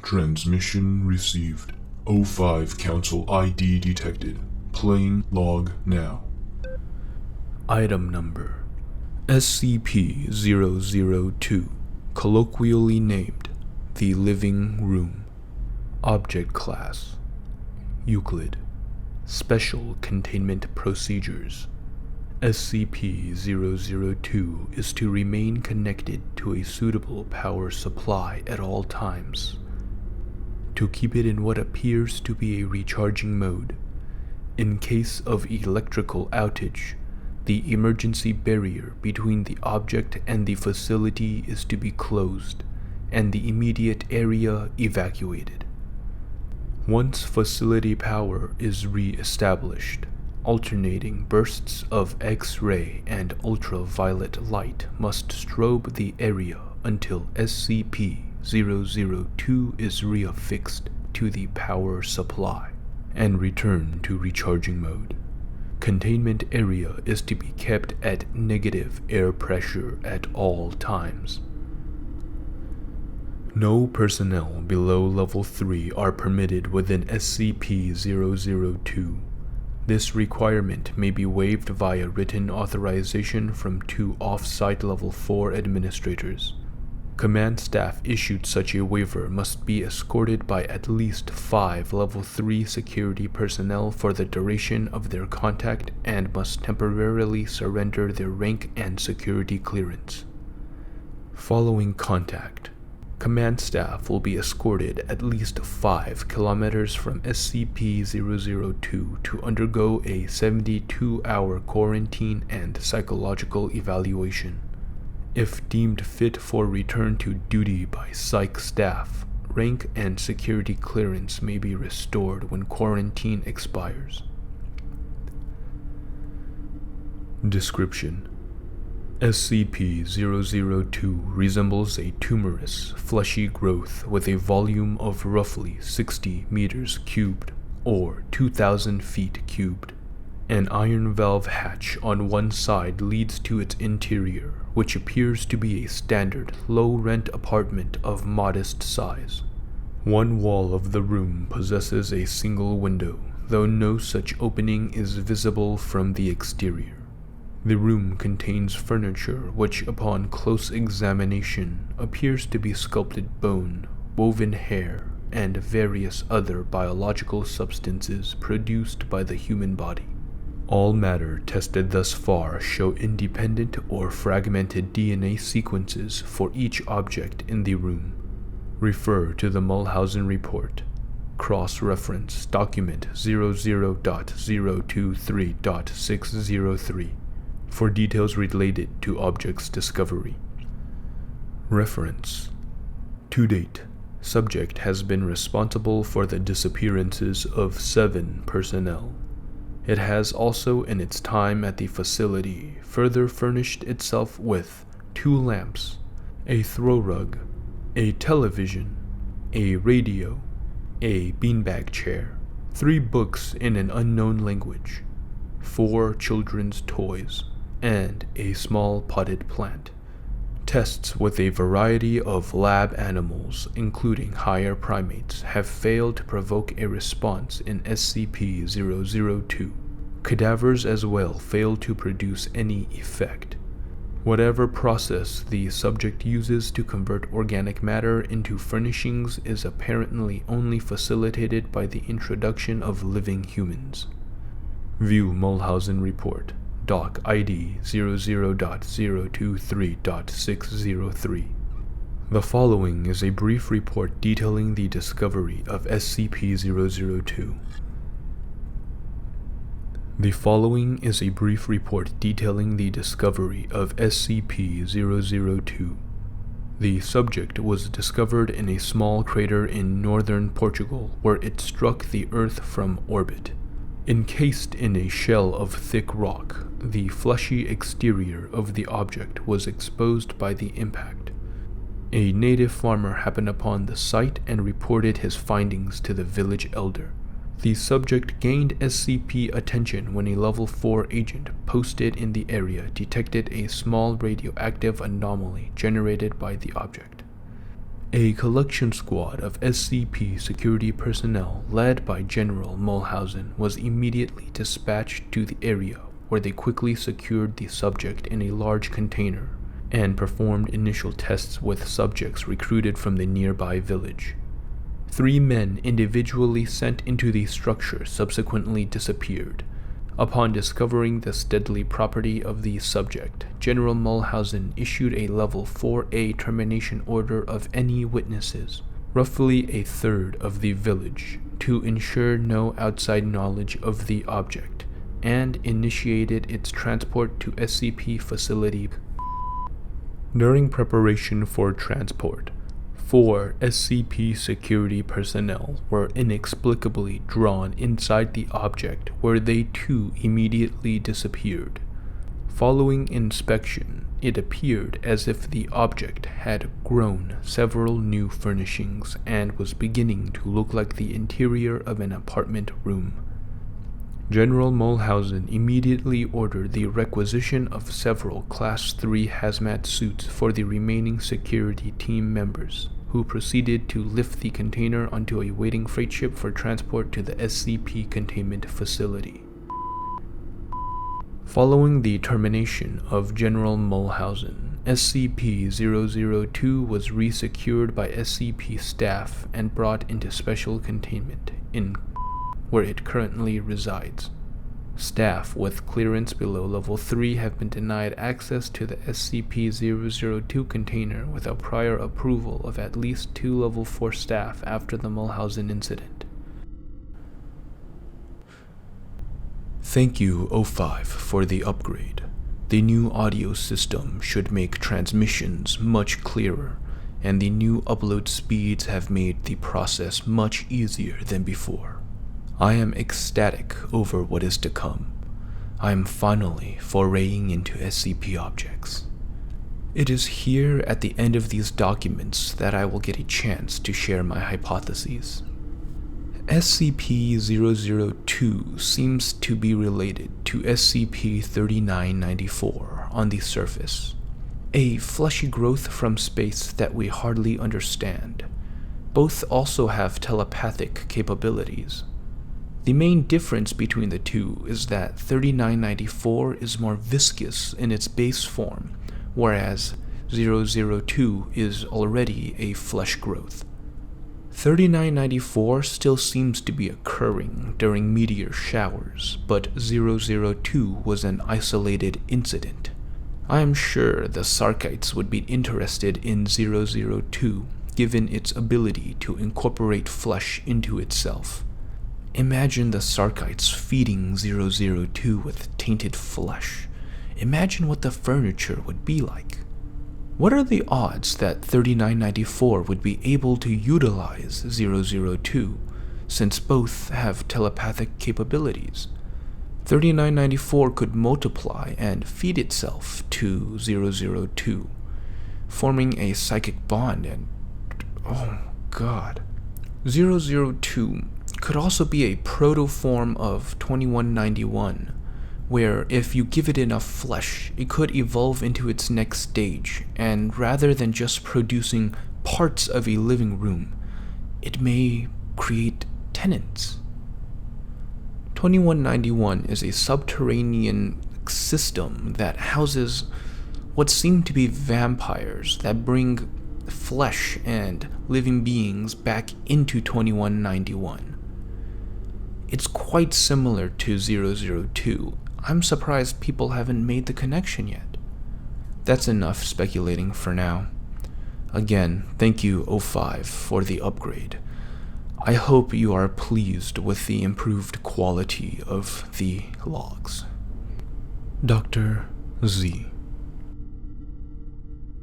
Transmission received. 05 Council ID detected. Playing log now. Item number SCP-002, colloquially named the Living Room. Object Class Euclid. Special Containment Procedures. SCP-002 is to remain connected to a suitable power supply at all times. To keep it in what appears to be a recharging mode. In case of electrical outage, the emergency barrier between the object and the facility is to be closed, and the immediate area evacuated. Once facility power is re-established, alternating bursts of X-ray and ultraviolet light must strobe the area until SCP-002 is reaffixed to the power supply and return to recharging mode. Containment area is to be kept at negative air pressure at all times. No personnel below Level 3 are permitted within SCP-002. This requirement may be waived via written authorization from 2 off-site Level 4 administrators. Command staff issued such a waiver must be escorted by at least 5 Level 3 security personnel for the duration of their contact and must temporarily surrender their rank and security clearance. Following contact, command staff will be escorted at least 5 kilometers from SCP-002 to undergo a 72-hour quarantine and psychological evaluation. If deemed fit for return to duty by psych staff, rank and security clearance may be restored when quarantine expires. Description: SCP-002 resembles a tumorous, fleshy growth with a volume of roughly 60 meters cubed, or 2,000 feet cubed. An iron valve hatch on one side leads to its interior, which appears to be a standard, low-rent apartment of modest size. One wall of the room possesses a single window, though no such opening is visible from the exterior. The room contains furniture which, upon close examination, appears to be sculpted bone, woven hair, and various other biological substances produced by the human body. All matter tested thus far show independent or fragmented DNA sequences for each object in the room. Refer to the Mulhausen Report. Cross-reference Document 00.023.603 for details related to object's discovery. Reference: to date, subject has been responsible for the disappearances of 7 personnel. It has also, in its time at the facility, further furnished itself with 2 lamps, a throw rug, a television, a radio, a beanbag chair, 3 books in an unknown language, 4 children's toys, and a small potted plant. Tests with a variety of lab animals, including higher primates, have failed to provoke a response in SCP-002. Cadavers as well fail to produce any effect. Whatever process the subject uses to convert organic matter into furnishings is apparently only facilitated by the introduction of living humans. View Mulhausen Report. Doc ID 00.023.603. The following is a brief report detailing the discovery of SCP-002. The following is a brief report detailing the discovery of SCP-002. The subject was discovered in a small crater in northern Portugal where it struck the Earth from orbit. Encased in a shell of thick rock, the fleshy exterior of the object was exposed by the impact. A native farmer happened upon the site and reported his findings to the village elder. The subject gained SCP attention when a Level 4 agent posted in the area detected a small radioactive anomaly generated by the object. A collection squad of SCP security personnel led by General Mulhausen was immediately dispatched to the area, where they quickly secured the subject in a large container and performed initial tests with subjects recruited from the nearby village. 3 men individually sent into the structure subsequently disappeared. Upon discovering the deadly property of the subject, General Mulhausen issued a Level 4A termination order of any witnesses, roughly a third of the village, to ensure no outside knowledge of the object, and initiated its transport to SCP facility. During preparation for transport, 4 SCP security personnel were inexplicably drawn inside the object, where they too immediately disappeared. Following inspection, it appeared as if the object had grown several new furnishings and was beginning to look like the interior of an apartment room. General Mulhausen immediately ordered the requisition of several Class 3 hazmat suits for the remaining security team members, who proceeded to lift the container onto a waiting freight ship for transport to the SCP containment facility. Following the termination of General Mulhausen, SCP-002 was resecured by SCP staff and brought into special containment, where it currently resides. Staff with clearance below Level 3 have been denied access to the SCP-002 container without prior approval of at least 2 Level 4 staff after the Mulhausen incident. Thank you, O5, for the upgrade. The new audio system should make transmissions much clearer, and the new upload speeds have made the process much easier than before. I am ecstatic over what is to come. I am finally foraying into SCP objects. It is here at the end of these documents that I will get a chance to share my hypotheses. SCP-002 seems to be related to SCP-3994 on the surface, a fleshy growth from space that we hardly understand. Both also have telepathic capabilities. The main difference between the two is that 3994 is more viscous in its base form, whereas 002 is already a flesh growth. 3994 still seems to be occurring during meteor showers, but 002 was an isolated incident. I am sure the Sarkites would be interested in 002, given its ability to incorporate flesh into itself. Imagine the Sarkites feeding 002 with tainted flesh. Imagine what the furniture would be like. What are the odds that 3994 would be able to utilize 002, since both have telepathic capabilities? 3994 could multiply and feed itself to 002, forming a psychic bond and... oh god. 002 could also be a protoform of 2191, where if you give it enough flesh, it could evolve into its next stage, and rather than just producing parts of a living room, it may create tenants. 2191 is a subterranean system that houses what seem to be vampires that bring flesh and living beings back into 2191. It's quite similar to 002. I'm surprised people haven't made the connection yet. That's enough speculating for now. Again, thank you, O5, for the upgrade. I hope you are pleased with the improved quality of the logs. Dr. Z.